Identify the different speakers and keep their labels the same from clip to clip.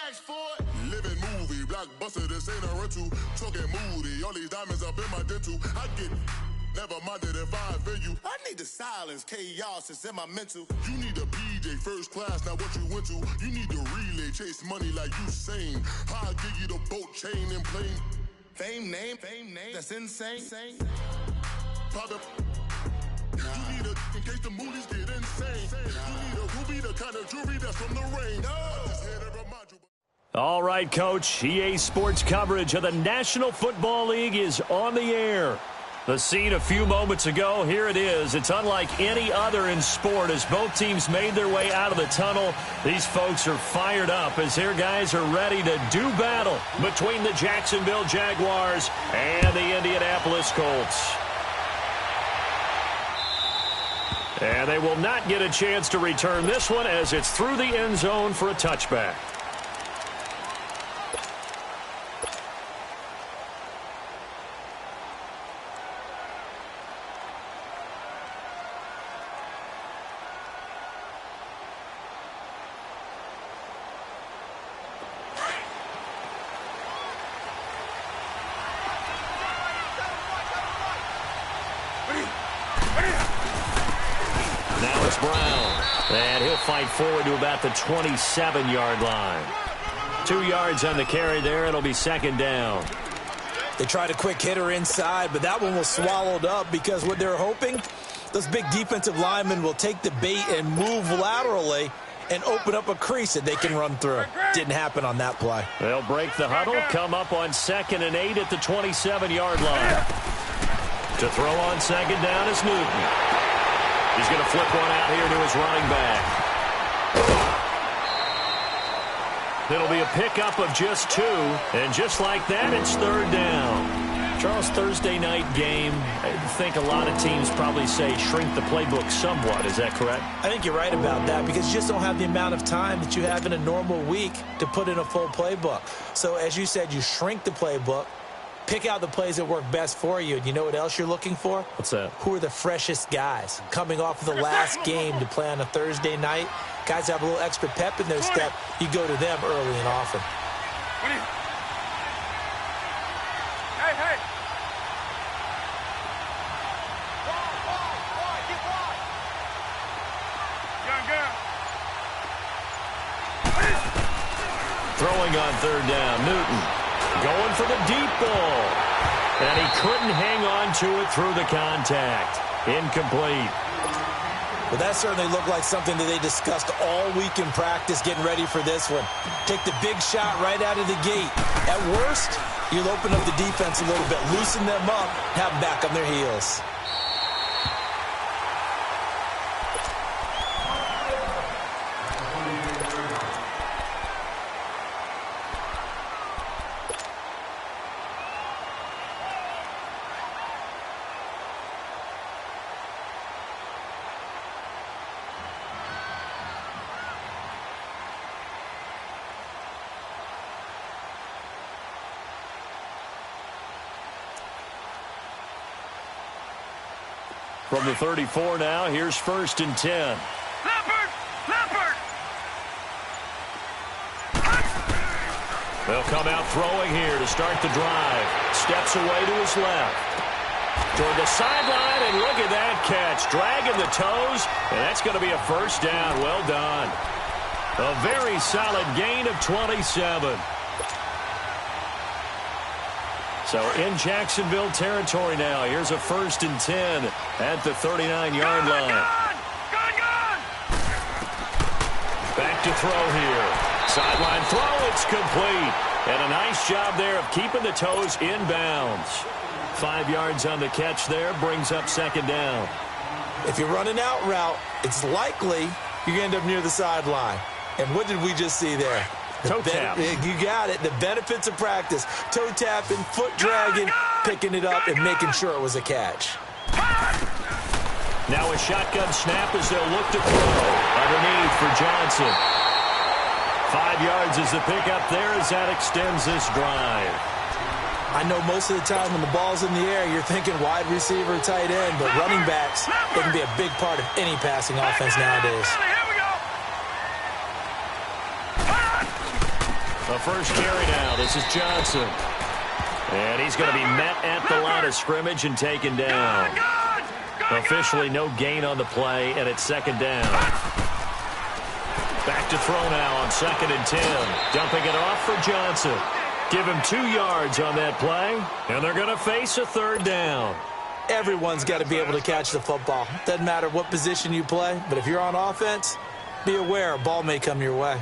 Speaker 1: asked for it. Living movie, blockbuster, this ain't a rental. Talking moody, all these diamonds up in my dental. I get never minded if I offend you. I need the silence, chaos, it's in my mental. You need a PJ, first class, not what you went to. You need to relay, chase money like you sane. I'll give you the boat, chain, and plane. Fame name, that's insane. Pop up. You need a, in case the movies get insane. You need a ruby, the kind of jewelry that's from the rain. I just had to remind you.
Speaker 2: All right, Coach. EA Sports coverage of the National Football League is on the air. The scene a few moments ago, here it is. It's unlike any other in sport as both teams made their way out of the tunnel. These folks are fired up as their guys are ready to do battle between the Jacksonville Jaguars and the Indianapolis Colts. And they will not get a chance to return this one as it's through the end zone for a touchback. Brown, and he'll fight forward to about the 27-yard line. 2 yards on the carry there. It'll be second down.
Speaker 3: They tried a quick hitter inside, but that one was swallowed up because what they're hoping, those big defensive linemen will take the bait and move laterally and open up a crease that they can run through. Didn't happen on that play.
Speaker 2: They'll break the huddle, come up on 2nd and 8 at the 27-yard line. To throw on second down is Newton. He's going to flip one out here to his running back. It'll be a pickup of just 2, and just like that, it's third down. Charles, Thursday night game, I think a lot of teams probably say shrink the playbook somewhat. Is that correct?
Speaker 3: I think you're right about that because you just don't have the amount of time that you have in a normal week to put in a full playbook. So as you said, you shrink the playbook. Pick out the plays that work best for you. And you know what else you're looking for?
Speaker 2: What's that?
Speaker 3: Who are the freshest guys? Coming off of the last game to play on a Thursday night, guys have a little extra pep in their step. You go to them early and often.
Speaker 4: Hey.
Speaker 2: Throwing on third down, Newton. Going for the deep ball. And he couldn't hang on to it through the contact. Incomplete.
Speaker 3: Well, that certainly looked like something that they discussed all week in practice getting ready for this one. Take the big shot right out of the gate. At worst, you'll open up the defense a little bit, loosen them up, have them back on their heels.
Speaker 2: From the 34 now, here's 1st and 10.
Speaker 4: Leopard!
Speaker 2: They'll come out throwing here to start the drive. Steps away to his left. Toward the sideline, and look at that catch. Dragging the toes, and that's going to be a first down. Well done. A very solid gain of 27. So in Jacksonville territory now. Here's a 1st and 10 at the 39-yard line.
Speaker 4: Gone!
Speaker 2: Back to throw here. Sideline throw, it's complete. And a nice job there of keeping the toes inbounds. 5 yards on the catch there, brings up second down.
Speaker 3: If you're running out route, it's likely you're going to end up near the sideline. And what did we just see there?
Speaker 2: Toe tap.
Speaker 3: You got it. The benefits of practice. Toe tapping, foot dragging, picking it up, and making sure it was a catch.
Speaker 2: Now a shotgun snap as they'll look to throw. Underneath for Johnson. 5 yards is the pickup there as that extends this drive.
Speaker 3: I know most of the time when the ball's in the air, you're thinking wide receiver, tight end, but running backs, they can be a big part of any passing offense nowadays.
Speaker 2: The first carry now. This is Johnson. And he's going to be met at the line of scrimmage and taken down. Officially no gain on the play, and it's second down. Back to throw now on 2nd and 10. Dumping it off for Johnson. Give him 2 yards on that play, and they're going to face a third down.
Speaker 3: Everyone's got to be able to catch the football. Doesn't matter what position you play, but if you're on offense, be aware a ball may come your way.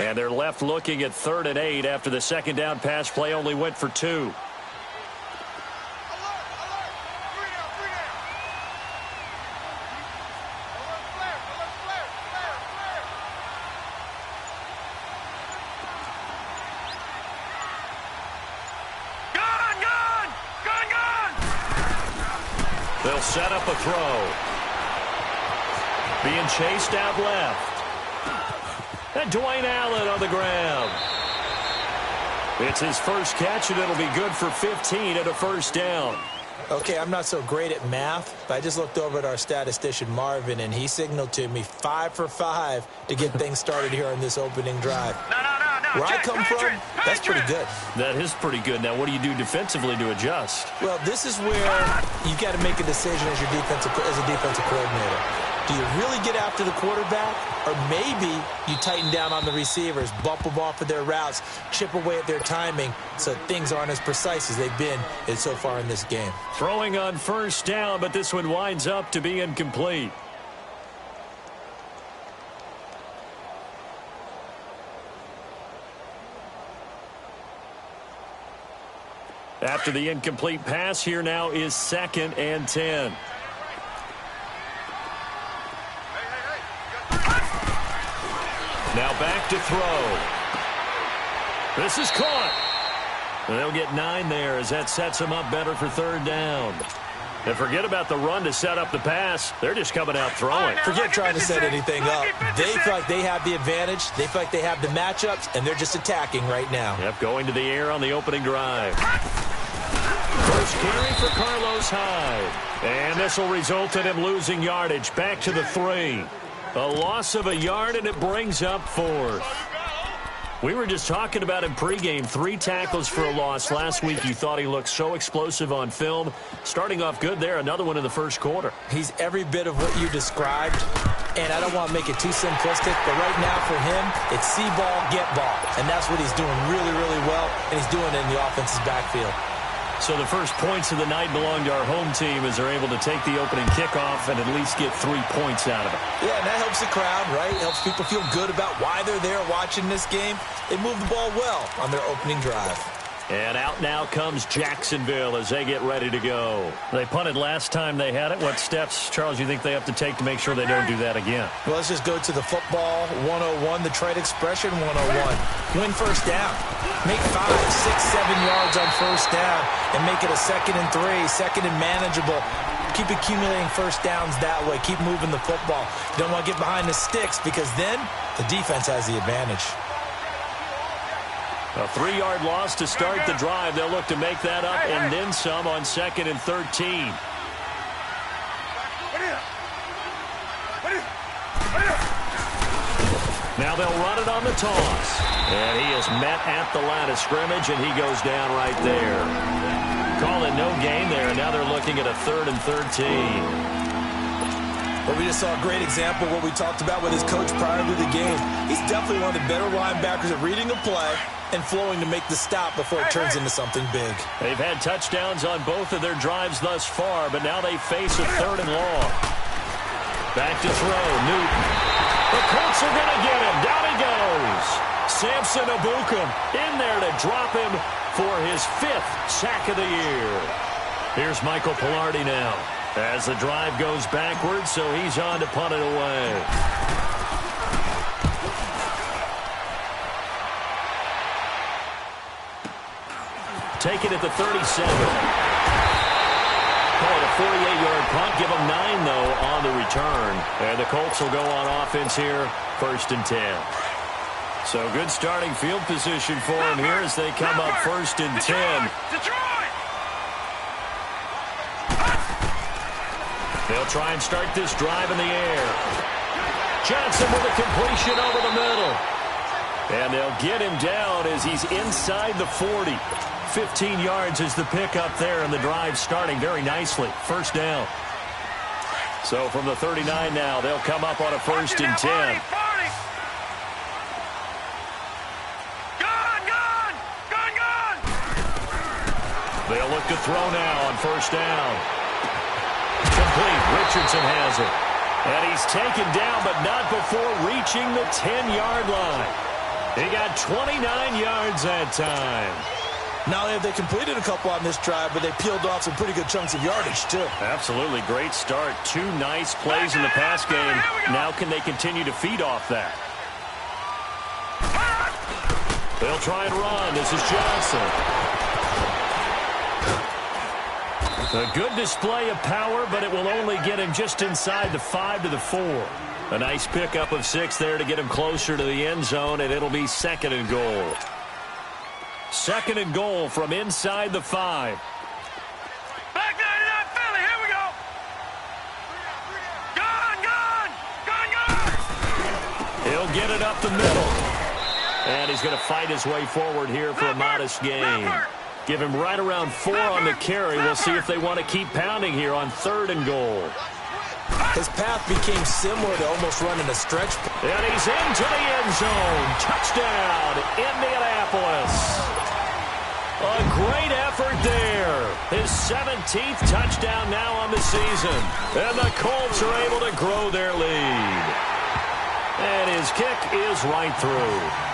Speaker 2: And they're left looking at 3rd and 8 after the second down pass play only went for 2. They'll set up a throw. Being chased out left. And Dwayne Allen on the ground. It's his first catch, and it'll be good for 15 and a first down.
Speaker 3: Okay, I'm not so great at math, but I just looked over at our statistician, Marvin, and he signaled to me 5 for 5 to get things started here on this opening drive. Where I come from, that's pretty good.
Speaker 2: That is pretty good. Now, what do you do defensively to adjust?
Speaker 3: Well, this is where you've got to make a decision as a defensive coordinator. Do you really get after the quarterback, or maybe you tighten down on the receivers, bump them off of their routes, chip away at their timing so things aren't as precise as they've been so far in this game?
Speaker 2: Throwing on first down, but this one winds up to be incomplete. After the incomplete pass, here now is 2nd and 10. Now back to throw. This is caught. They'll get 9 there as that sets them up better for 3rd down. And forget about the run to set up the pass. They're just coming out throwing.
Speaker 3: Forget trying to set anything up. They feel like they have the advantage. They feel like they have the matchups, and they're just attacking right now.
Speaker 2: Yep, going to the air on the opening drive. First carry for Carlos Hyde. And this will result in him losing yardage. Back to the 3. A loss of a yard, and it brings up 4th. We were just talking about him pregame. 3 tackles for a loss. Last week you thought he looked so explosive on film. Starting off good there. Another one in the first quarter.
Speaker 3: He's every bit of what you described, and I don't want to make it too simplistic, but right now for him, it's see ball, get ball. And that's what he's doing really, really well, and he's doing it in the offense's backfield.
Speaker 2: So the first points of the night belong to our home team as they're able to take the opening kickoff and at least get 3 points out of it.
Speaker 3: Yeah, and that helps the crowd, right? It helps people feel good about why they're there watching this game. They move the ball well on their opening drive.
Speaker 2: And out now comes Jacksonville as they get ready to go. They punted last time they had it. What steps, Charles, you think they have to take to make sure they don't do that again?
Speaker 3: Well, let's just go to the football 101, the trade expression 101. Win first down. Make 5, 6, 7 yards on first down and make it a 2nd and 3, 2nd and manageable. Keep accumulating first downs that way. Keep moving the football. You don't want to get behind the sticks because then the defense has the advantage.
Speaker 2: A 3-yard loss to start the drive. They'll look to make that up and then some on 2nd and 13. Now they'll run it on the toss. And he is met at the line of scrimmage, and he goes down right there. Call it no gain there. Now they're looking at a 3rd and 13.
Speaker 3: But we just saw a great example of what we talked about with his coach prior to the game. He's definitely one of the better linebackers at reading a play and flowing to make the stop before it turns into something big.
Speaker 2: They've had touchdowns on both of their drives thus far, but now they face a 3rd and long. Back to throw, Newton. The Colts are going to get him. Down he goes. Samson Ebukam in there to drop him for his 5th sack of the year. Here's Michael Pilardi now as the drive goes backwards, so he's on to punt it away. Take it at the 37. Call it a 48-yard punt. Give them 9, though, on the return. And the Colts will go on offense here, 1st and 10. So good starting field position for them here as they come up 1st and 10. They'll They'll try and start this drive in the air. Johnson with a completion over the middle. And they'll get him down as he's inside the 40. 15 yards is the pickup there, and the drive starting very nicely. First down. So from the 39 now, they'll come up on a 1st and 10. They'll look to throw now on 1st down. Complete. Richardson has it. And he's taken down, but not before reaching the 10-yard line. He got 29 yards that time.
Speaker 3: Not only have they completed a couple on this drive, but they peeled off some pretty good chunks of yardage, too.
Speaker 2: Absolutely. Great start. 2 nice plays in the pass game. Now can they continue to feed off that? They'll try and run. This is Johnson. A good display of power, but it will only get him just inside the 5 to the 4. A nice pickup of 6 there to get him closer to the end zone, and it'll be 2nd and goal. 2nd and goal from inside the 5.
Speaker 4: Back 99 Philly, here we go. Gun.
Speaker 2: He'll get it up the middle. And he's going to fight his way forward here for a modest gain. Give him right around 4 on the carry. We'll see if they want to keep pounding here on 3rd and goal.
Speaker 3: His path became similar to almost running a stretch.
Speaker 2: And he's into the end zone. Touchdown, Indianapolis. A great effort there. His 17th touchdown now on the season. And the Colts are able to grow their lead. And his kick is right through.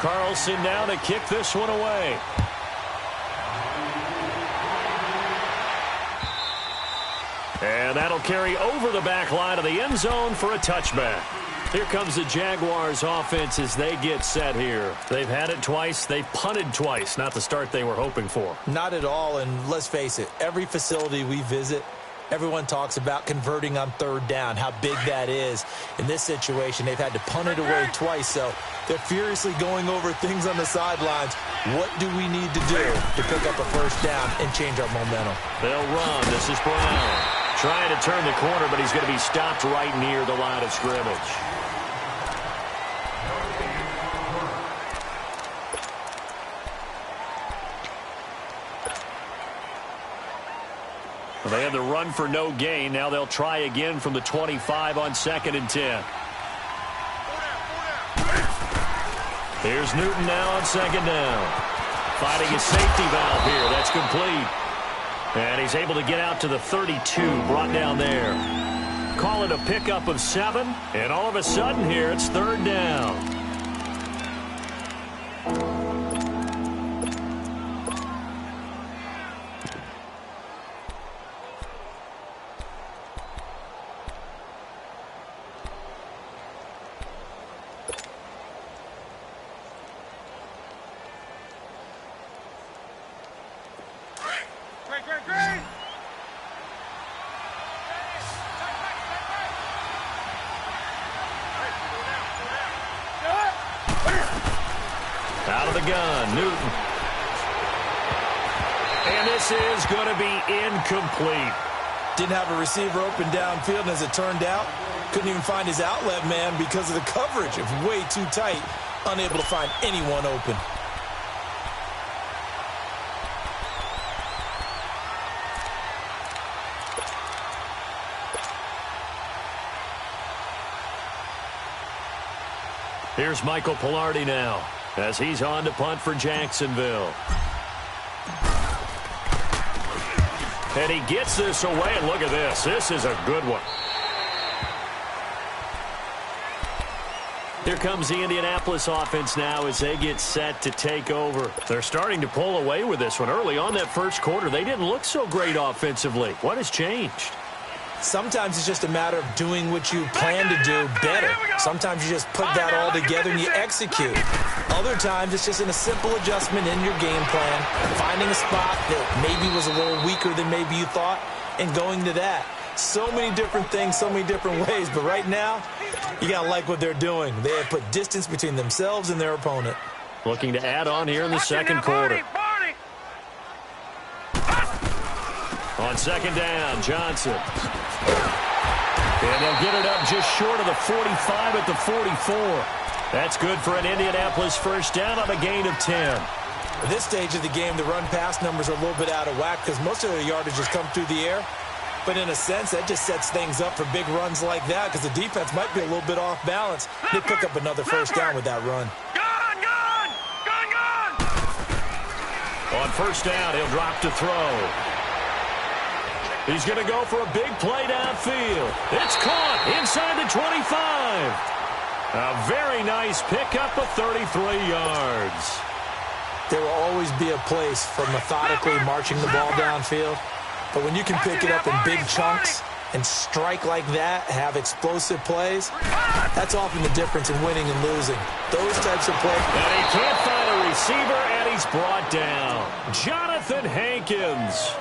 Speaker 2: Carlson now to kick this one away. And that'll carry over the back line of the end zone for a touchback. Here comes the Jaguars offense as they get set here. They've had it twice. They've punted twice. Not the start they were hoping for.
Speaker 3: Not at all, and let's face it, every facility we visit, everyone talks about converting on 3rd down, how big that is. In this situation, they've had to punt it away twice, so they're furiously going over things on the sidelines. What do we need to do to pick up a 1st down and change our momentum?
Speaker 2: They'll run. This is Brown. Trying to turn the corner, but he's going to be stopped right near the line of scrimmage. Well, they had the run for no gain. Now they'll try again from the 25 on 2nd and 10. Here's Newton now on 2nd down. Fighting a safety valve here. That's complete. And he's able to get out to the 32, brought down there. Call it a pickup of 7, and all of a sudden here it's 3rd down. Out of the gun, Newton. And this is going to be incomplete.
Speaker 3: Didn't have a receiver open downfield, and as it turned out, couldn't even find his outlet man because of the coverage. It was way too tight, unable to find anyone open.
Speaker 2: Here's Michael Pilardi now as he's on to punt for Jacksonville. And he gets this away, and look at this. This is a good one. Here comes the Indianapolis offense now as they get set to take over. They're starting to pull away with this one. Early on that first quarter, they didn't look so great offensively. What has changed?
Speaker 3: Sometimes it's just a matter of doing what you plan to do better. Sometimes you just put that all together and you execute. Other times it's just in a simple adjustment in your game plan, finding a spot that maybe was a little weaker than maybe you thought, and going to that. So many different things, so many different ways, but right now, you got to like what they're doing. They have put distance between themselves and their opponent.
Speaker 2: Looking to add on here in the second quarter. On second down, Johnson. And they'll get it up just short of the 45 at the 44. That's good for an Indianapolis first down on a gain of 10.
Speaker 3: At this stage of the game, the run-pass numbers are a little bit out of whack because most of their yardage has come through the air. But in a sense, that just sets things up for big runs like that because the defense might be a little bit off balance. They pick up another first down with that run.
Speaker 2: On first down, he'll drop to throw. He's going to go for a big play downfield. It's caught inside the 25. A very nice pickup of 33 yards.
Speaker 3: There will always be a place for methodically marching the ball downfield. But when you can pick it up in big chunks and strike like that, have explosive plays, that's often the difference in winning and losing. Those types of plays.
Speaker 2: And he can't find a receiver, and he's brought down. Jonathan Hankins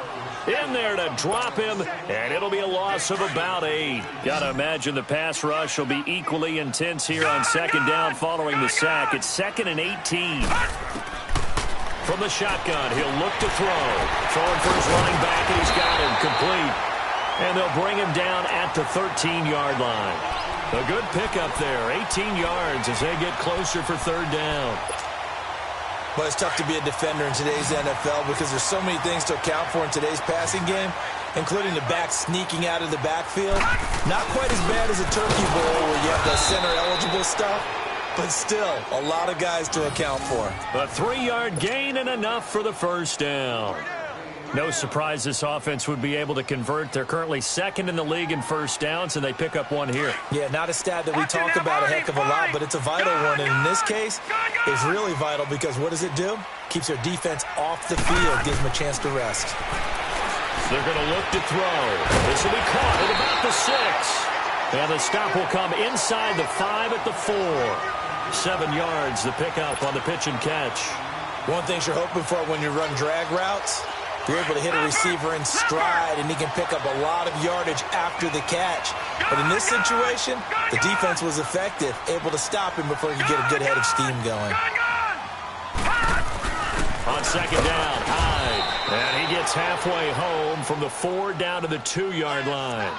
Speaker 2: in there to drop him, and it'll be a loss of about 8. Got to imagine the pass rush will be equally intense here on second down following the sack. It's 2nd and 18. From the shotgun, he'll look to throw. Throwing for his running back, and he's got him complete. And they'll bring him down at the 13-yard line. A good pickup there, 18 yards as they get closer for third down.
Speaker 3: But it's tough to be a defender in today's NFL because there's so many things to account for in today's passing game, including the back sneaking out of the backfield. Not quite as bad as a turkey bowl where you have the center-eligible stuff, but still a lot of guys to account for.
Speaker 2: A 3-yard gain and enough for the first down. No surprise this offense would be able to convert. They're currently 2nd in the league in first downs, and they pick up one here.
Speaker 3: Yeah, not a stat that we talk about a heck of a lot, but it's a vital one. And in this case, it's really vital because what does it do? Keeps their defense off the field, gives them a chance to rest.
Speaker 2: They're going to look to throw. This will be caught at about the 6. And the stop will come inside the 5 at the 4. 7 yards, the pickup on the pitch and catch.
Speaker 3: One thing you're hoping for when you run drag routes, you're able to hit a receiver in stride, and he can pick up a lot of yardage after the catch. But in this situation, the defense was effective, able to stop him before he could get a good head of steam going.
Speaker 2: On second down, Hyde. And he gets halfway home from the 4 down to the 2-yard line.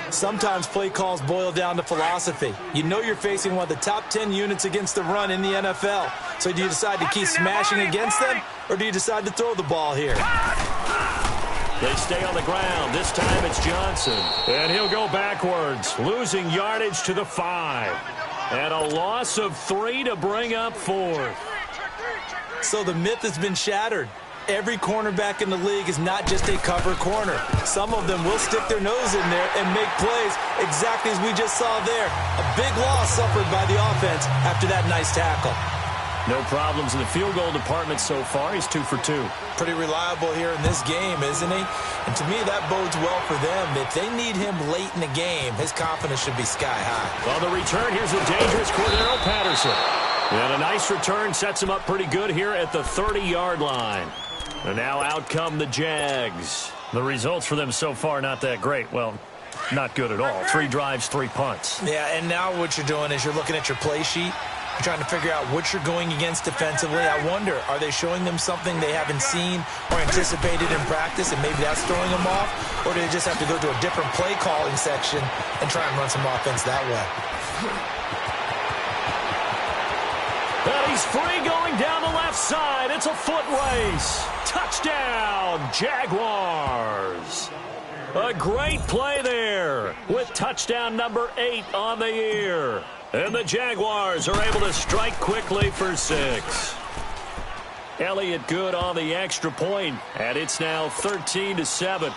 Speaker 3: Sometimes play calls boil down to philosophy. You know you're facing one of the top 10 units against the run in the NFL. So do you decide to keep smashing against them, or do you decide to throw the ball here?
Speaker 2: They stay on the ground. This time it's Johnson. And he'll go backwards, losing yardage to the 5. And a loss of 3 to bring up 4th.
Speaker 3: So the myth has been shattered. Every cornerback in the league is not just a cover corner. Some of them will stick their nose in there and make plays exactly as we just saw there. A big loss suffered by the offense after that nice tackle.
Speaker 2: No problems in the field goal department so far. He's 2 for 2.
Speaker 3: Pretty reliable here in this game, isn't he? And to me, that bodes well for them. If they need him late in the game, his confidence should be sky high.
Speaker 2: On the return, here's a dangerous Cordero Patterson. And a nice return sets him up pretty good here at the 30-yard line. And now out come the Jags. The results for them so far not that great. Well, not good at all. 3 drives, 3 punts.
Speaker 3: Yeah, and now what you're doing is you're looking at your play sheet. You're trying to figure out what you're going against defensively. I wonder, are they showing them something they haven't seen or anticipated in practice, and maybe that's throwing them off? Or do they just have to go to a different play calling section and try and run some offense that way?
Speaker 2: And he's free going down the left side. It's a foot race. Touchdown, Jaguars. A great play there with touchdown number 8 on the year. And the Jaguars are able to strike quickly for 6. Elliott good on the extra point, and it's now 13-7.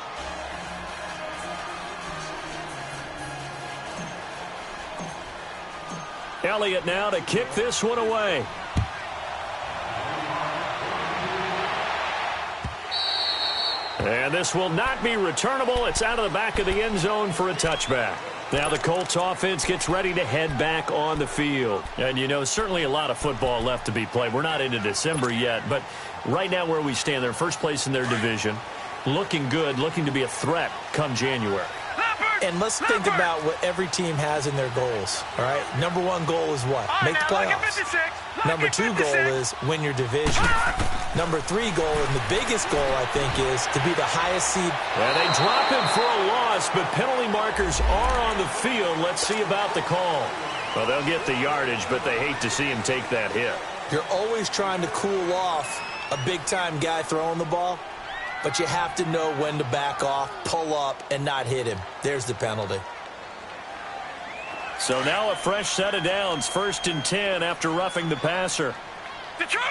Speaker 2: Elliott now to kick this one away. And this will not be returnable. It's out of the back of the end zone for a touchback. Now the Colts offense gets ready to head back on the field. And, you know, certainly a lot of football left to be played. We're not into December yet, but right now where we stand, they're first place in their division. Looking good, looking to be a threat come January.
Speaker 3: And let's think about what every team has in their goals, all right? Number 1 goal is what? Make the playoffs. Number 2 goal is win your division. Number 3 goal, and the biggest goal, I think, is to be the highest seed.
Speaker 2: And they drop him for a loss, but penalty markers are on the field. Let's see about the call. Well, they'll get the yardage, but they hate to see him take that hit.
Speaker 3: You're always trying to cool off a big-time guy throwing the ball, but you have to know when to back off, pull up, and not hit him. There's the penalty.
Speaker 2: So now a fresh set of downs, 1st and 10 after roughing the passer.
Speaker 4: Detroit!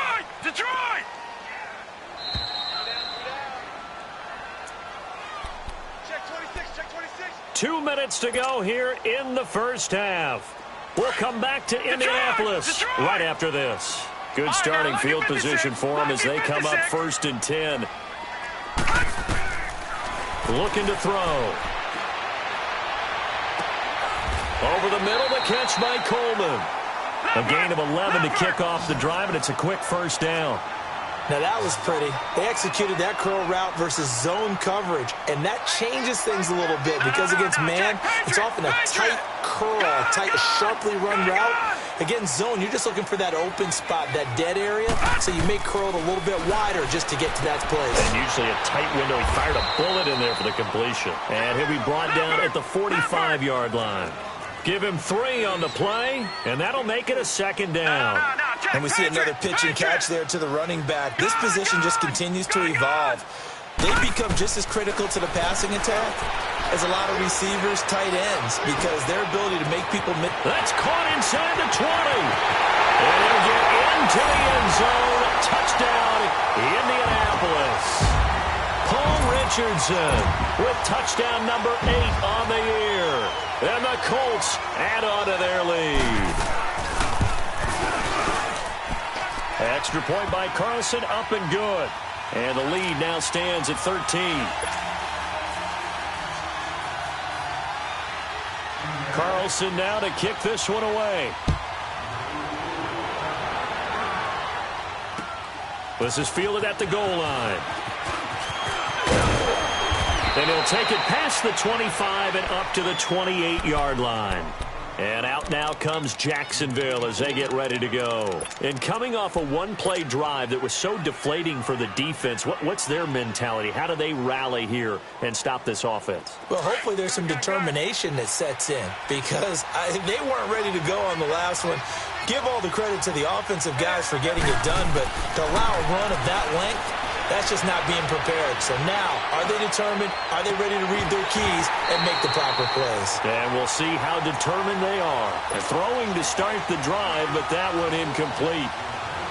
Speaker 4: Detroit! Check 26, check 26.
Speaker 2: 2 minutes to go here in the first half. We'll come back to Indianapolis right after this. Good starting field position for them as they come up 1st and 10. Looking to throw. Over the middle, the catch by Coleman. A gain of 11 to kick off the drive, and it's a quick first down.
Speaker 3: Now, that was pretty. They executed that curl route versus zone coverage, and that changes things a little bit because against man, it's often a tight curl, tight, sharply run route. Against zone, you're just looking for that open spot, that dead area, so you may curl it a little bit wider just to get to that place.
Speaker 2: And usually a tight window. He fired a bullet in there for the completion. And he'll be brought down at the 45-yard line. Give him 3 on the play, and that'll make it a 2nd down.
Speaker 3: And we see another pitch and catch there to the running back. This position just continues to evolve. They become just as critical to the passing attack as a lot of receivers, tight ends, because their ability to make people miss.
Speaker 2: That's caught inside the 20. And he'll get into the end zone. Touchdown, Indianapolis. Paul Richardson with touchdown number 8 on the year. And the Colts add on to their lead. Extra point by Carlson, up and good. And the lead now stands at 13. Carlson now to kick this one away. This is fielded at the goal line. And he'll take it past the 25 and up to the 28-yard line. And out now comes Jacksonville as they get ready to go. And coming off a one-play drive that was so deflating for the defense, what's their mentality? How do they rally here and stop this offense?
Speaker 3: Well, hopefully there's some determination that sets in because they weren't ready to go on the last one. Give all the credit to the offensive guys for getting it done, but to allow a run of that length, that's just not being prepared. So now, are they determined? Are they ready to read their keys and make the proper plays?
Speaker 2: And we'll see how determined they are. They're throwing to start the drive, but that one incomplete.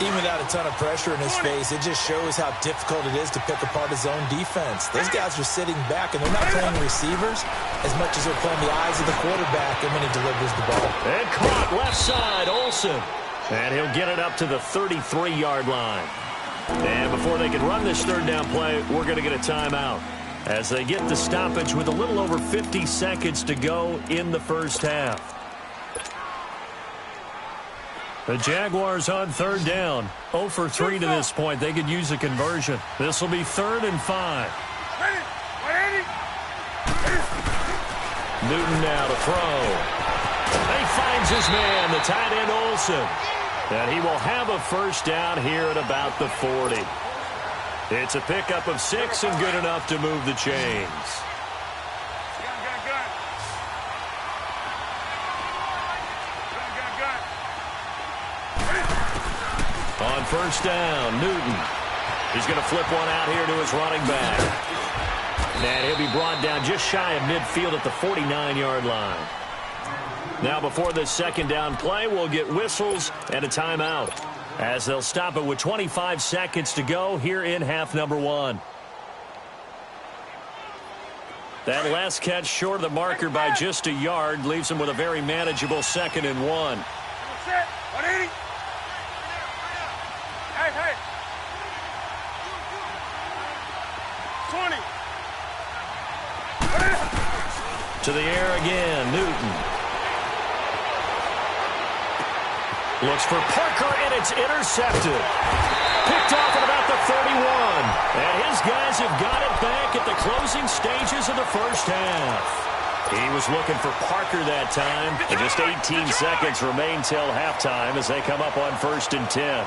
Speaker 3: Even without a ton of pressure in his face, it just shows how difficult it is to pick apart his own defense. Those guys are sitting back, and they're not playing receivers as much as they're playing the eyes of the quarterback and when he delivers the ball.
Speaker 2: And caught left side, Olsen. And he'll get it up to the 33-yard line. And before they can run this third down play, we're going to get a timeout as they get the stoppage with a little over 50 seconds to go in the first half. The Jaguars on third down. 0 for 3 to this point. They could use a conversion. This will be 3rd and 5. Newton now to throw. He finds his man, the tight end Olsen. And he will have a first down here at about the 40. It's a pickup of 6 and good enough to move the chains. On first down, Newton. He's going to flip one out here to his running back. And he'll be brought down just shy of midfield at the 49-yard line. Now before this second down play, we'll get whistles and a timeout as they'll stop it with 25 seconds to go here in half number 1. That last catch short of the marker by just a yard leaves him with a very manageable 2nd and 1.
Speaker 4: Hey. 20.
Speaker 2: To the air again, Newton. Looks for Parker, and it's intercepted. Picked off at about the 31. And his guys have got it back at the closing stages of the first half. He was looking for Parker that time. And just 18 seconds remain till halftime as they come up on 1st and 10.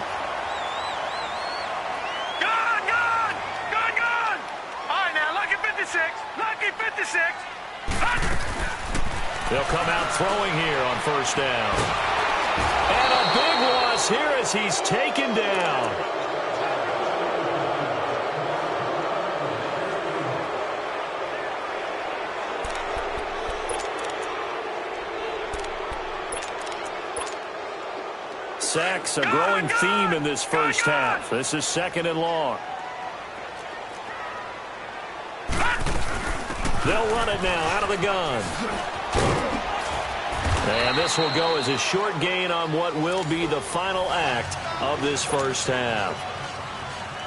Speaker 4: Gone! All right, now, lucky 56. Lucky 56.
Speaker 2: They'll come out throwing here on 1st down. And a big loss here as he's taken down. Sacks, a growing theme in this first half. This is 2nd and long. They'll run it now out of the gun. And this will go as a short gain on what will be the final act of this first half.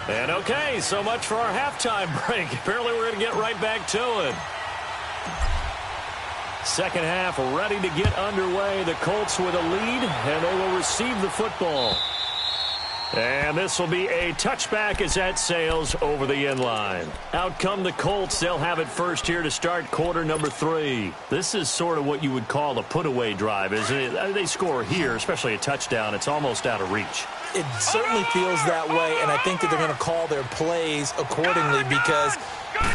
Speaker 2: And okay, so much for our halftime break. Apparently we're going to get right back to it. Second half ready to get underway. The Colts with a lead, and they will receive the football. And this will be a touchback as that sails over the end line. Out come the Colts. They'll have it first here to start quarter number 3. This is sort of what you would call a put-away drive, isn't it? They score here, especially a touchdown. It's almost out of reach.
Speaker 3: It certainly feels that way, and I think that they're going to call their plays accordingly because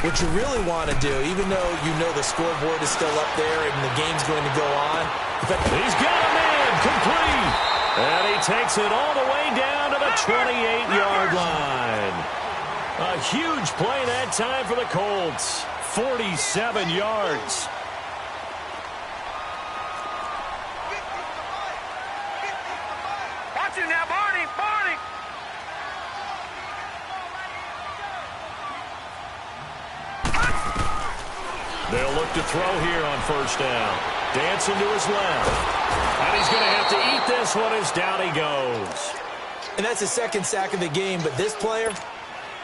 Speaker 3: what you really want to do, even though you know the scoreboard is still up there and the game's going to go on.
Speaker 2: He's got a man complete. And he takes it all the way down to the 28-yard line. A huge play that time for the Colts. 47 yards.
Speaker 4: Watch it now, Barney.
Speaker 2: They'll look to throw here on 1st down. Dancing to his left. And he's going to have to eat this one as down he goes.
Speaker 3: And that's the 2nd sack of the game, but this player,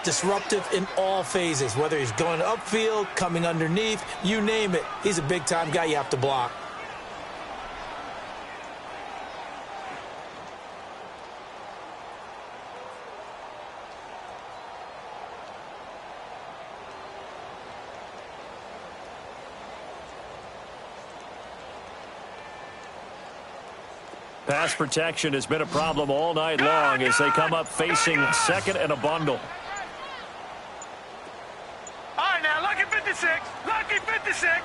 Speaker 3: disruptive in all phases, whether he's going upfield, coming underneath, you name it. He's a big-time guy you have to block.
Speaker 2: Pass protection has been a problem all night long as they come up facing 2nd and a bundle.
Speaker 4: All right, now, lucky 56. Lucky 56.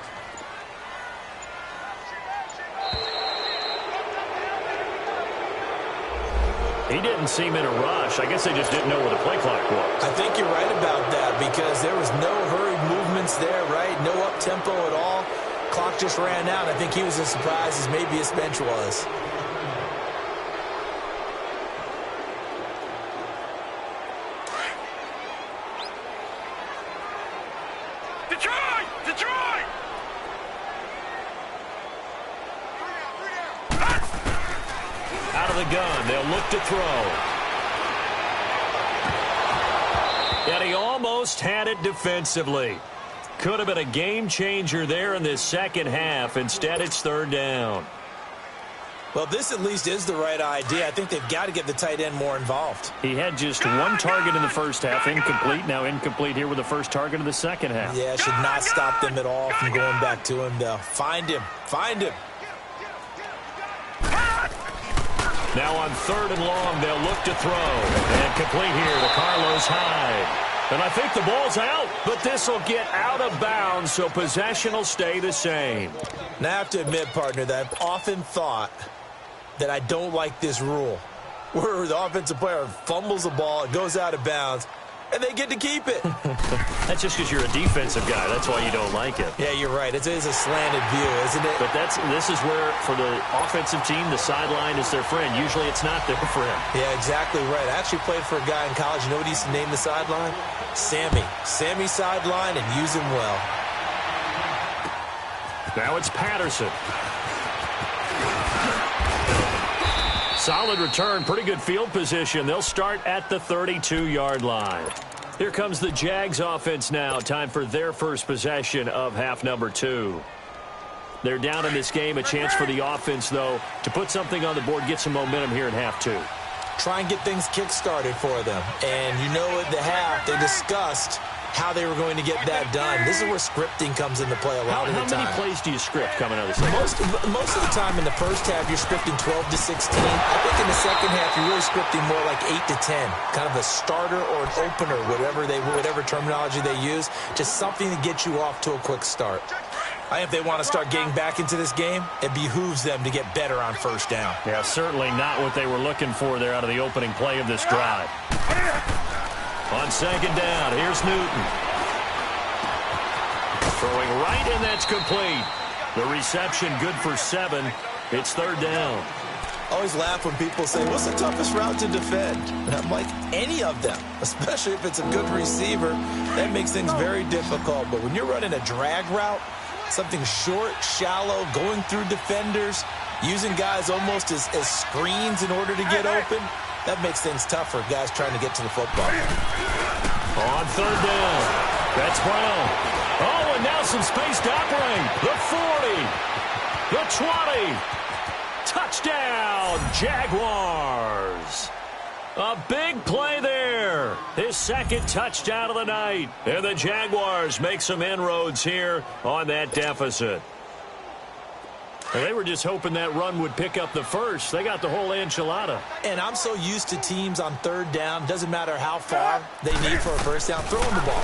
Speaker 2: He didn't seem in a rush. I guess they just didn't know where the play clock was.
Speaker 3: I think you're right about that because there was no hurried movements there, right? No up-tempo at all. Clock just ran out. I think he was as surprised as maybe his bench was.
Speaker 4: Detroit!
Speaker 2: Out of the gun, they'll look to throw. And he almost had it defensively. Could have been a game changer there in this second half. Instead, it's 3rd down.
Speaker 3: Well, this at least is the right idea. I think they've got to get the tight end more involved.
Speaker 2: He had just one target in the first half, incomplete. Now incomplete here with the first target of the second half.
Speaker 3: Yeah, should not stop them at all from going back to him, though. Find him.
Speaker 2: Now on 3rd and long, they'll look to throw. And complete here to Carlos Hyde. And I think the ball's out, but this will get out of bounds, so possession will stay the same.
Speaker 3: Now, I have to admit, partner, that I've often thought that I don't like this rule, where the offensive player fumbles the ball, it goes out of bounds, and they get to keep it.
Speaker 2: That's just because you're a defensive guy. That's why you don't like it.
Speaker 3: Yeah, you're right. It is a slanted view, isn't it?
Speaker 2: But this is where, for the offensive team, the sideline is their friend. Usually it's not their friend.
Speaker 3: Yeah, exactly right. I actually played for a guy in college. You know what he used to name the sideline? Sammy. Sammy sideline, and use him well.
Speaker 2: Now it's Patterson. Solid return, pretty good field position. They'll start at the 32-yard line. Here comes the Jags offense now. Time for their first possession of half number 2. They're down in this game. A chance for the offense, though, to put something on the board, get some momentum here in half 2.
Speaker 3: Try and get things kick-started for them. And you know at the half, they discussed how they were going to get that done. This is where scripting comes into play a lot of the time.
Speaker 2: How many plays do you script coming out of the second?
Speaker 3: Most of the time in the first half, you're scripting 12 to 16. I think in the second half, you're really scripting more like 8 to 10. Kind of a starter or an opener, whatever terminology they use. Just something to get you off to a quick start. I think if they want to start getting back into this game, it behooves them to get better on first down.
Speaker 2: Yeah, certainly not what they were looking for there out of the opening play of this drive. On second down, here's Newton. Throwing right, and that's complete. The reception good for 7. It's third down.
Speaker 3: I always laugh when people say, what's the toughest route to defend? And I'm like, any of them, especially if it's a good receiver. That makes things very difficult. But when you're running a drag route, something short, shallow, going through defenders, using guys almost as screens in order to get open, that makes things tough for guys trying to get to the football.
Speaker 2: On third down, that's Brown. Oh, and now some space to operate. The 40, the 20. Touchdown, Jaguars. A big play there. His second touchdown of the night. And the Jaguars make some inroads here on that deficit. Well, they were just hoping that run would pick up the first. They got the whole enchilada.
Speaker 3: And I'm so used to teams on third down, doesn't matter how far they need for a first down, throwing the ball.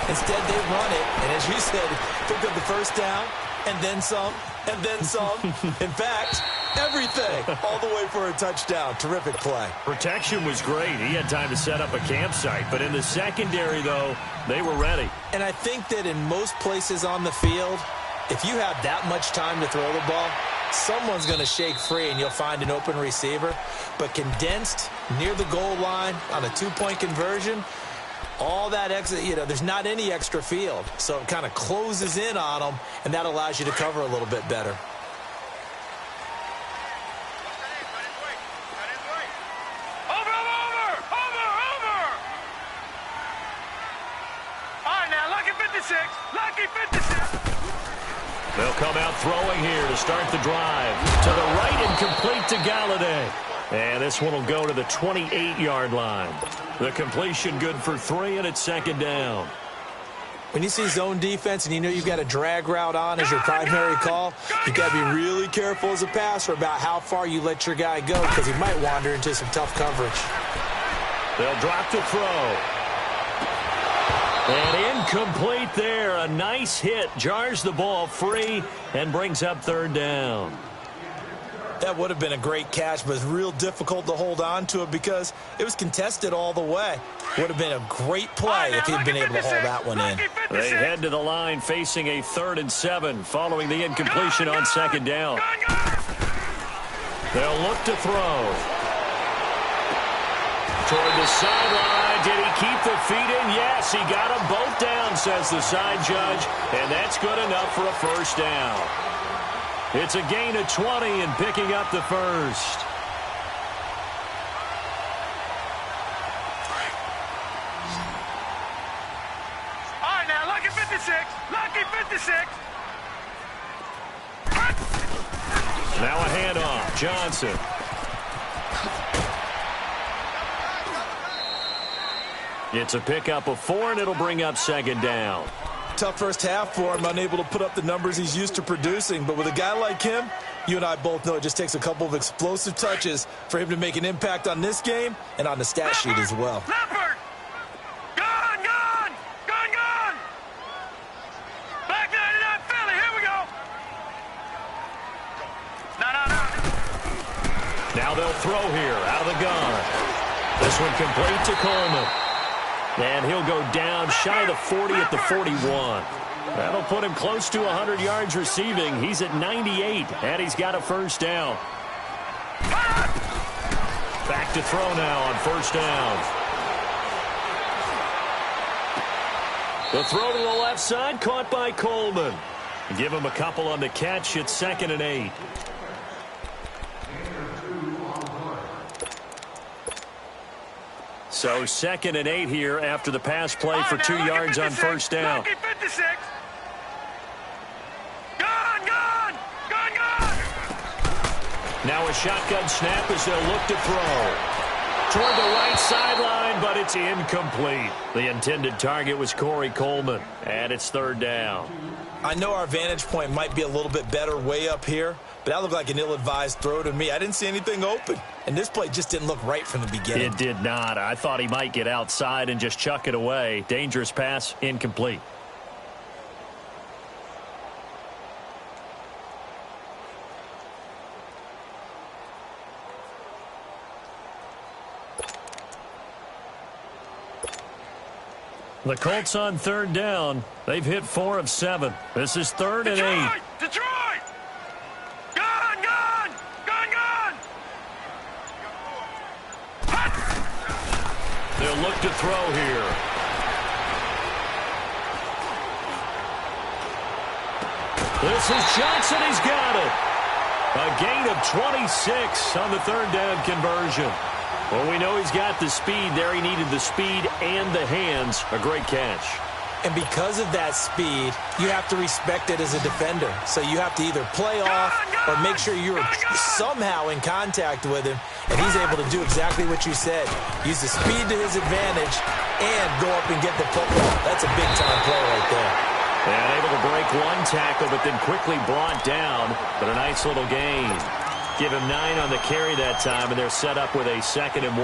Speaker 3: Instead, they run it, and as you said, pick up the first down, and then some, and then some. In fact, everything, all the way for a touchdown. Terrific play.
Speaker 2: Protection was great. He had time to set up a campsite. But in the secondary, though, they were ready.
Speaker 3: And I think that in most places on the field, if you have that much time to throw the ball, someone's going to shake free and you'll find an open receiver. But condensed near the goal line on a two-point conversion, all that extra, there's not any extra field. So it kind of closes in on them, and that allows you to cover a little bit better.
Speaker 4: Over! All right, now, lucky 56. Lucky 56.
Speaker 2: They'll come out throwing here to start the drive. To the right and complete to Galladay. And this one will go to the 28-yard line. The completion good for 3, and it's second down.
Speaker 3: When you see zone defense and you know you've got a drag route on as your primary call, you've got to be really careful as a passer about how far you let your guy go because he might wander into some tough coverage.
Speaker 2: They'll drop to throw. And incomplete there. A nice hit. Jars the ball free and brings up third down.
Speaker 3: That would have been a great catch, but it's real difficult to hold on to it because it was contested all the way. Would have been a great play if he'd been able to hold that one in.
Speaker 2: They head to the line facing a 3rd and 7 following the incompletion on second down. They'll look to throw. Toward the sideline. Did he keep the feet in? Yes, he got them both down, says the side judge, and that's good enough for a first down. It's a gain of 20 and picking up the first.
Speaker 4: All right, now, lucky 56. Lucky 56.
Speaker 2: Now a handoff. Johnson. It's a pickup of 4, and it'll bring up second down.
Speaker 3: Tough first half for him, unable to put up the numbers he's used to producing. But with a guy like him, you and I both know it just takes a couple of explosive touches for him to make an impact on this game and on the stat sheet as well.
Speaker 4: Leopard! Gone! Back 99 Philly, here we go! No.
Speaker 2: Now they'll throw here out of the gun. This one complete to Coleman. And he'll go down shy of the 40 at the 41. That'll put him close to 100 yards receiving. He's at 98, and he's got a first down. Back to throw now on first down. The throw to the left side, caught by Coleman. Give him a couple on the catch. It's 2nd and 8. So 2nd and 8 here after the pass play for 2 yards on first down.
Speaker 4: Lucky 56. Gone!
Speaker 2: Now a shotgun snap as they'll look to throw. Toward the right sideline, throwing, but it's incomplete. The intended target was Corey Coleman, and it's third down.
Speaker 3: I know our vantage point might be a little bit better way up here, but that looked like an ill-advised throw to me. I didn't see anything open, and this play just didn't look right from the beginning.
Speaker 2: It did not. I thought he might get outside and just chuck it away. Dangerous pass, incomplete. The Colts on third down. They've hit 4 of 7. This is 3rd and 8.
Speaker 4: Detroit! Gun! Gun! Gun! Gun!
Speaker 2: They'll look to throw here. This is Johnson. He's got it. A gain of 26 on the third down conversion. Well, we know he's got the speed there. He needed the speed and the hands. A great catch.
Speaker 3: And because of that speed, you have to respect it as a defender. So you have to either play off or make sure you're somehow in contact with him. And he's able to do exactly what you said. Use the speed to his advantage and go up and get the football. That's a big-time play right there.
Speaker 2: And able to break one tackle, but then quickly brought down. But a nice little gain. Give him 9 on the carry that time, and they're set up with a 2nd and 1.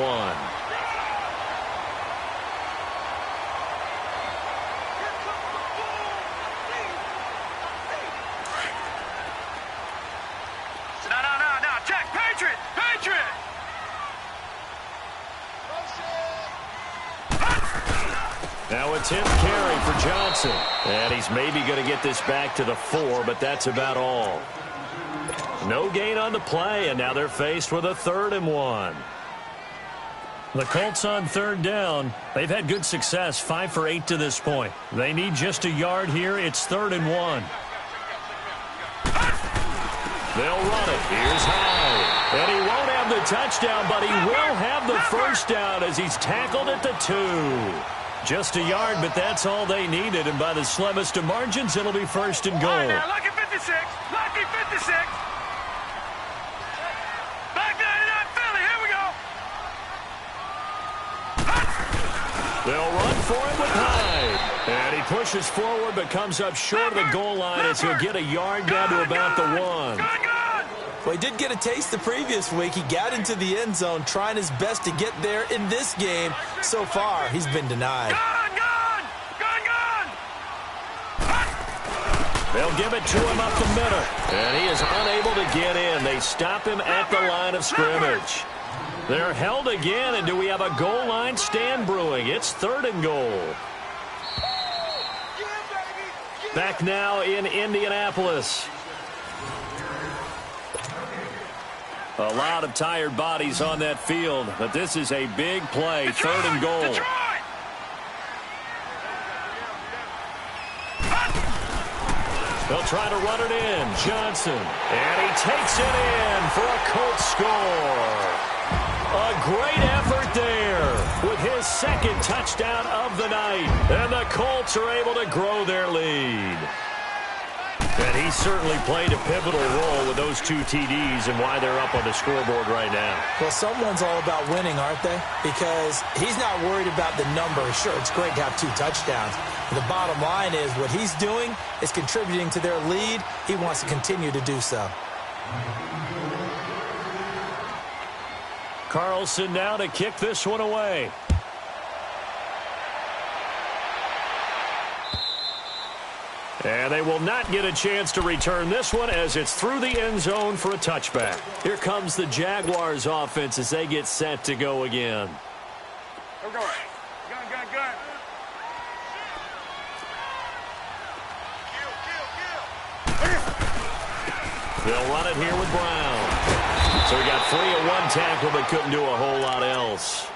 Speaker 4: No. Check. Patriot! Patriot!
Speaker 2: Now a 10th carry for Johnson. And he's maybe going to get this back to the 4, but that's about all. No gain on the play, and now they're faced with a 3rd and 1. The Colts on third down. They've had good success, 5 for 8 to this point. They need just a yard here. It's 3rd and 1. They'll run it. Here's High. And he won't have the touchdown, but he will have the first down as he's tackled at the 2. Just a yard, but that's all they needed, and by the slimmest of margins, it'll be 1st and goal.
Speaker 4: All right, now, lucky 56. Lucky 56. Back 99 Philly. Here we go.
Speaker 2: They'll run for it with Hyde. And he pushes forward but comes up short of the goal line as he'll get a yard down to about the 1.
Speaker 3: Well, he did get a taste the previous week. He got into the end zone trying his best to get there in this game. So far, he's been denied.
Speaker 2: They'll give it to him up the middle. And he is unable to get in. They stop him at the line of scrimmage. They're held again, and do we have a goal line stand brewing? It's 3rd and goal. Back now in Indianapolis. A lot of tired bodies on that field, but this is a big play, 3rd and goal. They'll try to run it in. Johnson. And he takes it in for a Colts score. A great effort there with his 2nd touchdown of the night. And the Colts are able to grow their lead. And he certainly played a pivotal role with those 2 TDs and why they're up on the scoreboard right now.
Speaker 3: Well, someone's all about winning, aren't they? Because he's not worried about the number. Sure, it's great to have 2 touchdowns. But the bottom line is what he's doing is contributing to their lead. He wants to continue to do so.
Speaker 2: Carlson now to kick this one away. And they will not get a chance to return this one as it's through the end zone for a touchback. Here comes the Jaguars offense as they get set to go again.
Speaker 4: Here we go. Gun.
Speaker 2: They'll run it here with Brown. So he got free at one tackle but couldn't do a whole lot else.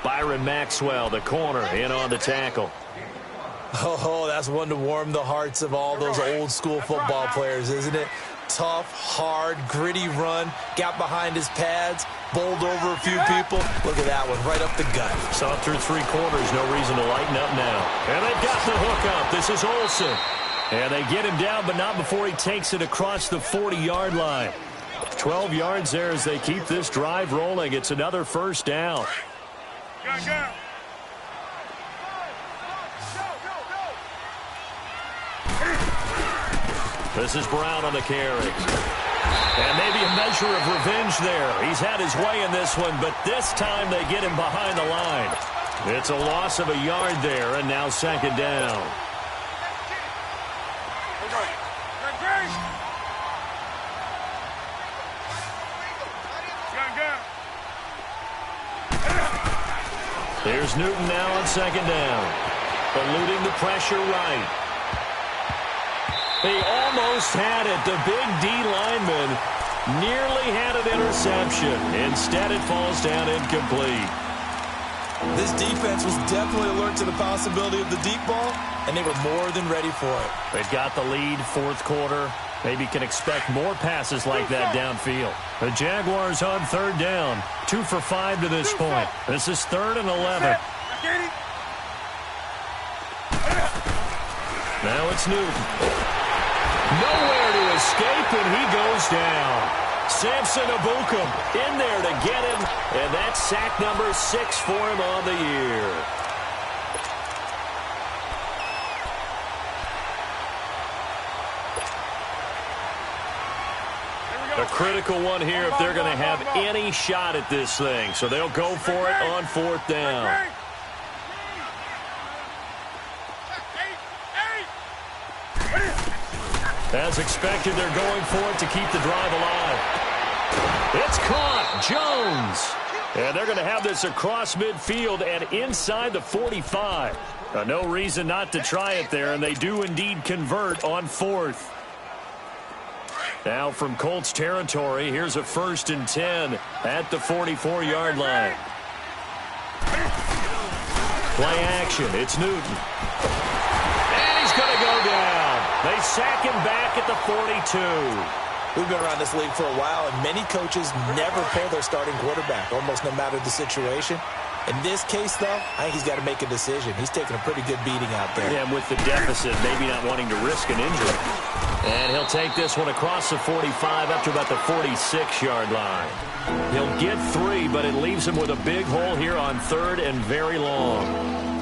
Speaker 2: Byron Maxwell, the corner, in on the tackle.
Speaker 3: Oh, that's one to warm the hearts of all those old-school football players, isn't it? Tough, hard, gritty run, got behind his pads, bowled over a few people. Look at that one, right up the gut.
Speaker 2: Saw through 3 quarters, no reason to lighten up now. And they've got the hook up. This is Olsen. And they get him down, but not before he takes it across the 40-yard line. 12 yards there as they keep this drive rolling. It's another first down.
Speaker 4: Gun.
Speaker 2: This is Brown on the carry. And maybe a measure of revenge there. He's had his way in this one, but this time they get him behind the line. It's a loss of a yard there, and now second down. Here's Newton now on second down. Eluding the pressure right. He almost had it. The big D lineman nearly had an interception. Instead, it falls down incomplete.
Speaker 3: This defense was definitely alert to the possibility of the deep ball, and they were more than ready for it.
Speaker 2: They've got the lead, fourth quarter. Maybe can expect more passes like that downfield. The Jaguars on third down. 2 for 5 to this point. This is 3rd and 11. Now it's Newton. Nowhere to escape, and he goes down. Samson Abukum in there to get him, and that's sack number 6 for him on the year. A critical one here if they're going to have any shot at this thing. So they'll go for it on 4th down. As expected, they're going for it to keep the drive alive. It's caught. Jones. And they're going to have this across midfield and inside the 45. No reason not to try it there, and they do indeed convert on 4th. Now from Colts territory, here's a 1st and 10 at the 44-yard line. Play action. It's Newton. And he's going to go down. They sack him back at the 42.
Speaker 3: We've been around this league for a while, and many coaches never pull their starting quarterback, almost no matter the situation. In this case, though, I think he's got to make a decision. He's taking a pretty good beating out there.
Speaker 2: Yeah, with the deficit, maybe not wanting to risk an injury. And he'll take this one across the 45 up to about the 46-yard line. He'll get 3, but it leaves him with a big hole here on 3rd and very long.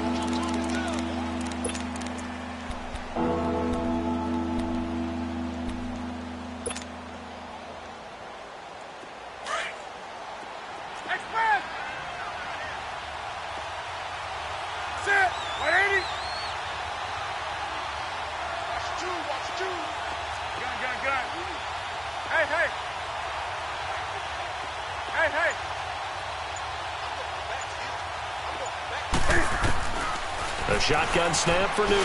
Speaker 2: A shotgun snap for Newton.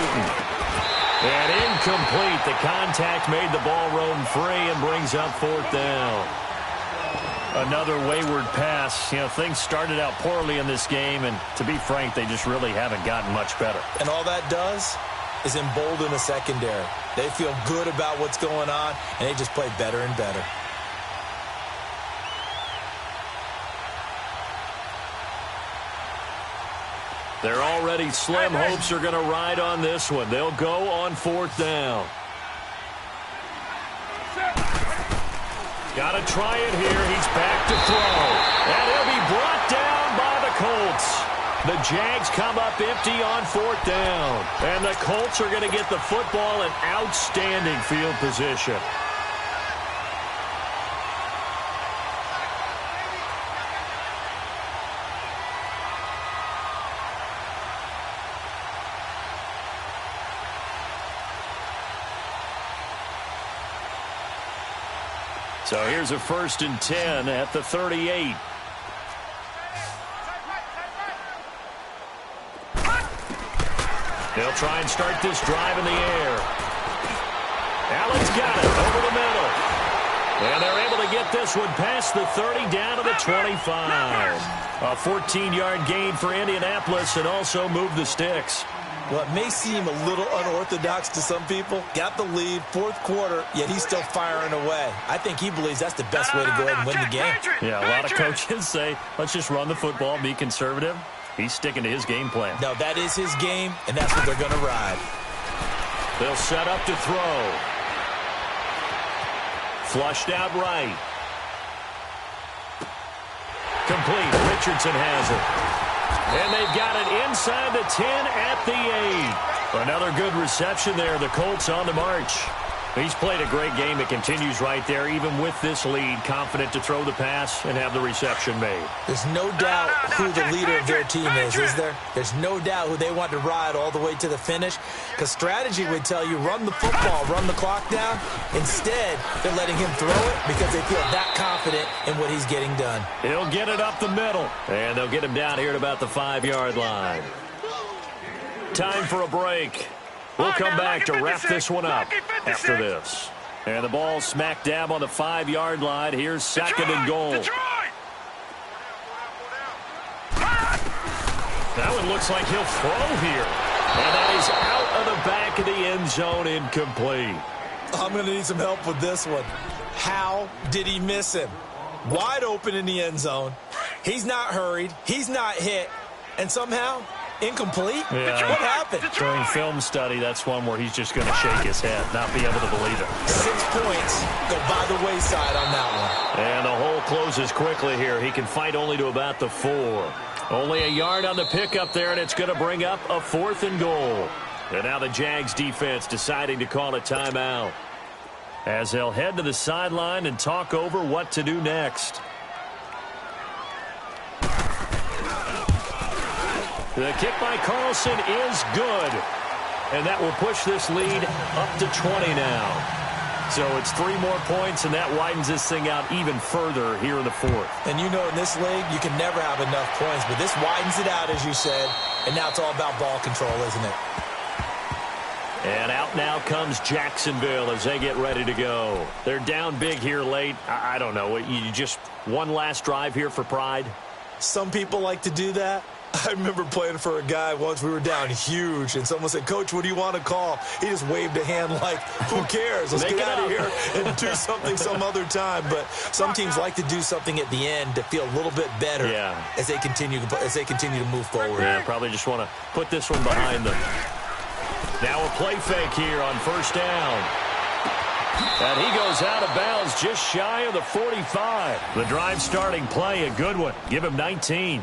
Speaker 2: And incomplete. The contact made the ball roam free and brings up 4th down. Another wayward pass. You know, things started out poorly in this game, and to be frank, they just really haven't gotten much better.
Speaker 3: And all that does is embolden the secondary. They feel good about what's going on, and they just play better and better.
Speaker 2: They're already slim. Hopes are going to ride on this one. They'll go on 4th down. Got to try it here. He's back to throw. And he'll be brought down by the Colts. The Jags come up empty on 4th down. And the Colts are going to get the football in outstanding field position. So here's a 1st and 10 at the 38. They'll try and start this drive in the air. Allen's got it over the middle. And they're able to get this one past the 30 down to the 25. A 14-yard gain for Indianapolis and also move the sticks.
Speaker 3: Well, it may seem a little unorthodox to some people. Got the lead, 4th quarter, yet he's still firing away. I think he believes that's the best way to go ahead and win the game.
Speaker 2: Yeah, a lot of coaches say, let's just run the football, be conservative. He's sticking to his game plan.
Speaker 3: No, that is his game, and that's what they're going to ride.
Speaker 2: They'll set up to throw. Flushed out right. Complete. Richardson has it. And they've got it inside the 10 at the 8. Another good reception there. The Colts on the march. He's played a great game. It continues right there, even with this lead, confident to throw the pass and have the reception made.
Speaker 3: There's no doubt who the leader of their team is there? There's no doubt who they want to ride all the way to the finish, because strategy would tell you run the football, run the clock down. Instead, they're letting him throw it because they feel that confident in what he's getting done.
Speaker 2: He'll get it up the middle, and they'll get him down here at about the 5-yard line. Time for a break. We'll come back to wrap this one up after this. And the ball smack dab on the 5-yard line. Here's second and goal. That one looks like he'll throw here. And that is out of the back of the end zone, incomplete.
Speaker 3: I'm going to need some help with this one. How did he miss him? Wide open in the end zone. He's not hurried. He's not hit. And somehow, incomplete?
Speaker 2: Yeah.
Speaker 3: What happened?
Speaker 2: During film study, that's one where he's just going to shake his head, not be able to believe it.
Speaker 3: 6 points go by the wayside on that one.
Speaker 2: And the hole closes quickly here. He can fight only to about the 4. Only a yard on the pickup there, and it's going to bring up a 4th and goal. And now the Jags defense deciding to call a timeout, as they'll head to the sideline and talk over what to do next. The kick by Carlson is good. And that will push this lead up to 20 now. So it's 3 more points, and that widens this thing out even further here in the 4th.
Speaker 3: And you know, in this league, you can never have enough points. But this widens it out, as you said. And now it's all about ball control, isn't it?
Speaker 2: And out now comes Jacksonville as they get ready to go. They're down big here late. I don't know. You just one last drive here for pride?
Speaker 3: Some people like to do that. I remember playing for a guy once. We were down huge, and someone said, "Coach, what do you want to call?" He just waved a hand like, who cares? Let's get out of here and do something some other time. But some teams like to do something at the end to feel a little bit better as they continue to move forward.
Speaker 2: Yeah, probably just want to put this one behind them. Now a play fake here on first down. And he goes out of bounds just shy of the 45. The drive starting play, a good one. Give him 19.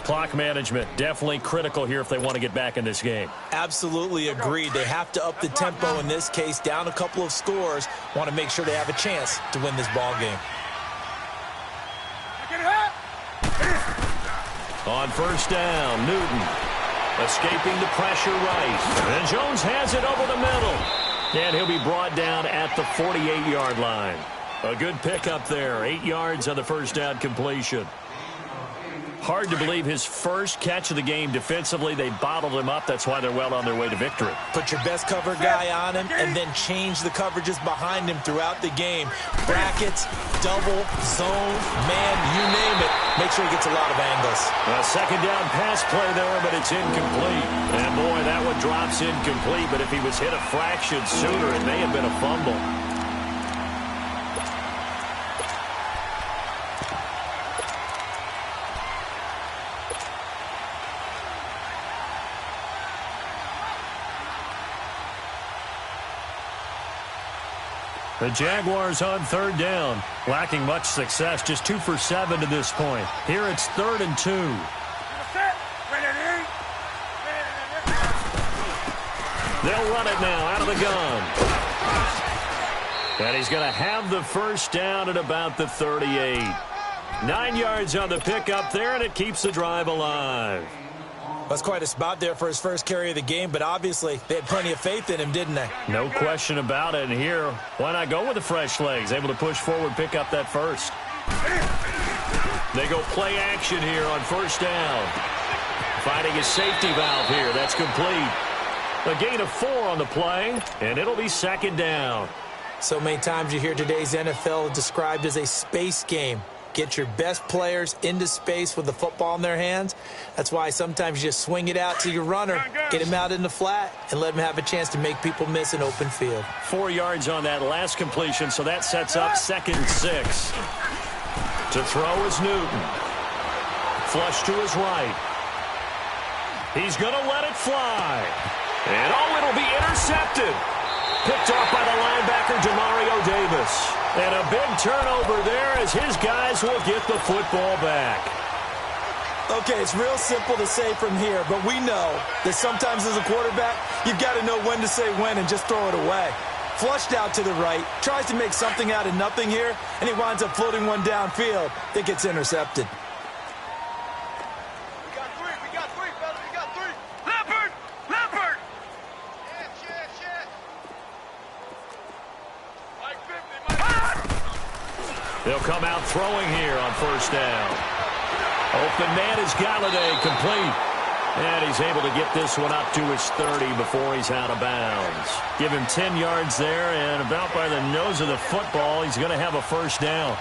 Speaker 2: Clock management definitely critical here if they want to get back in this game.
Speaker 3: Absolutely agreed. They have to up the tempo in this case, down a couple of scores. Want to make sure they have a chance to win this ball game.
Speaker 2: On first down, Newton escaping the pressure right. And Jones has it over the middle. And he'll be brought down at the 48-yard line. A good pickup there. 8 yards on the first down completion. Hard to believe his first catch of the game defensively. They bottled him up. That's why they're well on their way to victory.
Speaker 3: Put your best cover guy on him and then change the coverages behind him throughout the game. Brackets, double, zone, man, you name it. Make sure he gets a lot of angles.
Speaker 2: A second down pass play there, but it's incomplete. And boy, that one drops incomplete. But if he was hit a fraction sooner, it may have been a fumble. The Jaguars on third down, lacking much success, just 2 for 7 to this point. Here it's 3rd and 2. They'll run it now out of the gun. And he's going to have the first down at about the 38. 9 yards on the pickup there, and it keeps the drive alive.
Speaker 3: That's quite a spot there for his first carry of the game, but obviously they had plenty of faith in him, didn't they?
Speaker 2: No question about it. And here, why not go with the fresh legs? Able to push forward, pick up that first. They go play action here on first down. Finding a safety valve here. That's complete. A gain of 4 on the play, and it'll be second down.
Speaker 3: So many times you hear today's NFL described as a space game. Get your best players into space with the football in their hands. That's why sometimes you just swing it out to your runner, get him out in the flat, and let him have a chance to make people miss an open field.
Speaker 2: 4 yards on that last completion, so that sets up 2nd and 6. To throw is Newton. Flush to his right. He's going to let it fly. And it'll be intercepted. Picked off by the linebacker, Demario Davis. And a big turnover there as his guys will get the football back.
Speaker 3: Okay, it's real simple to say from here, but we know that sometimes as a quarterback, you've got to know when to say when and just throw it away. Flushed out to the right, tries to make something out of nothing here, and he winds up floating one downfield that gets intercepted.
Speaker 4: We got three, fellas, we got three. Leopard! Leopard! Shit. Mike 50, Mike.
Speaker 2: They'll come out throwing here on first down. Open man is Galladay, complete. And he's able to get this one up to his 30 before he's out of bounds. Give him 10 yards there, and about by the nose of the football, he's going to have a first down.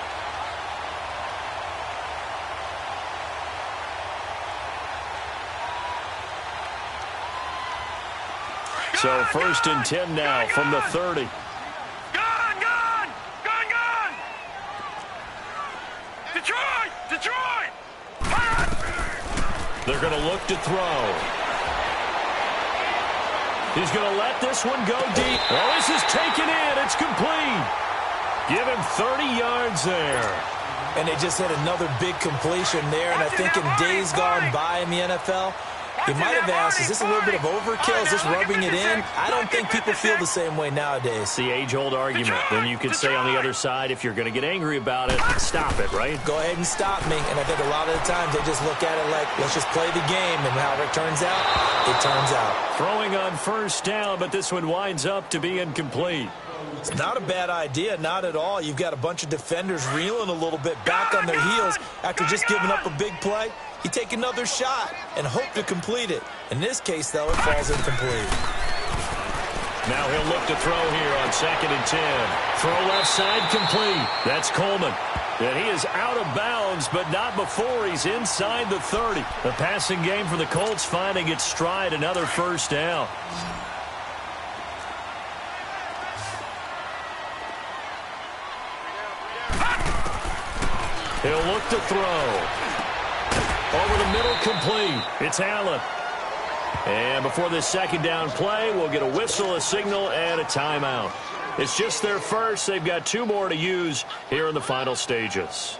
Speaker 2: So first and 10 now from the 30.
Speaker 4: Gone! Detroit!
Speaker 2: They're going to look to throw. He's going to let this one go deep. Oh, this is taken in. It's complete. Give him 30 yards there.
Speaker 3: And they just hit another big completion there. And I think in days gone by in the NFL, you might have asked, is this a little bit of overkill? Is this rubbing it in? I don't think people feel the same way nowadays.
Speaker 2: It's the age-old argument. Then you could say on the other side, if you're going to get angry about it, stop it, right?
Speaker 3: Go ahead and stop me. And I think a lot of the times they just look at it like, let's just play the game. And however it turns out, it turns out.
Speaker 2: Throwing on first down, but this one winds up to be incomplete.
Speaker 3: It's not a bad idea, not at all. You've got a bunch of defenders reeling a little bit back on their heels after just giving up a big play. You take another shot and hope to complete it. In this case, though, it falls incomplete.
Speaker 2: Now he'll look to throw here on 2nd and 10. Throw left side complete. That's Coleman. And he is out of bounds, but not before he's inside the 30. The passing game for the Colts finding its stride, another first down. He'll look to throw. Over the middle, complete. It's Allen. And before this second down play, we'll get a whistle, a signal, and a timeout. It's just their first. They've got 2 more to use here in the final stages.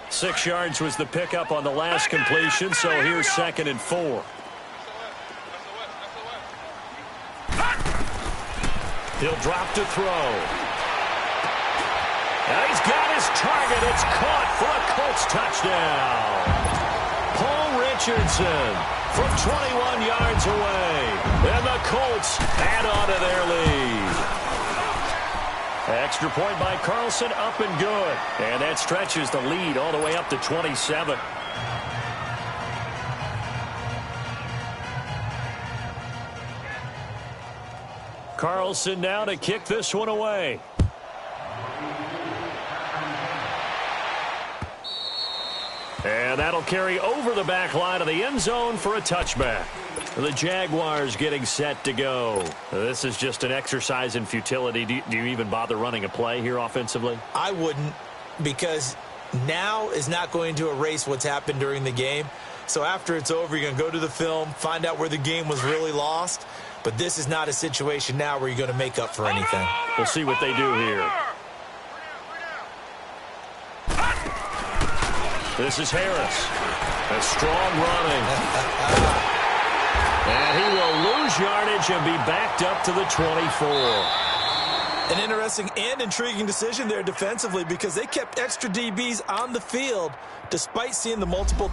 Speaker 2: 6 yards was the pickup on the last completion, so here's 2nd and 4. He'll drop to throw. And he's got his target. It's caught for a Colts touchdown. Paul Richardson from 21 yards away. And the Colts add on to their lead. Extra point by Carlson, up and good. And that stretches the lead all the way up to 27. Carlson now to kick this one away. And that'll carry over the back line of the end zone for a touchback. The Jaguars getting set to go. This is just an exercise in futility. Do you even bother running a play here offensively?
Speaker 3: I wouldn't, because now is not going to erase what's happened during the game. So after it's over, you're going to go to the film, find out where the game was really lost. But this is not a situation now where you're going to make up for anything.
Speaker 2: We'll see what they do here. This is Harris. A strong running. And he will lose yardage and be backed up to the 24.
Speaker 3: An interesting and intriguing decision there defensively, because they kept extra DBs on the field despite seeing the multiple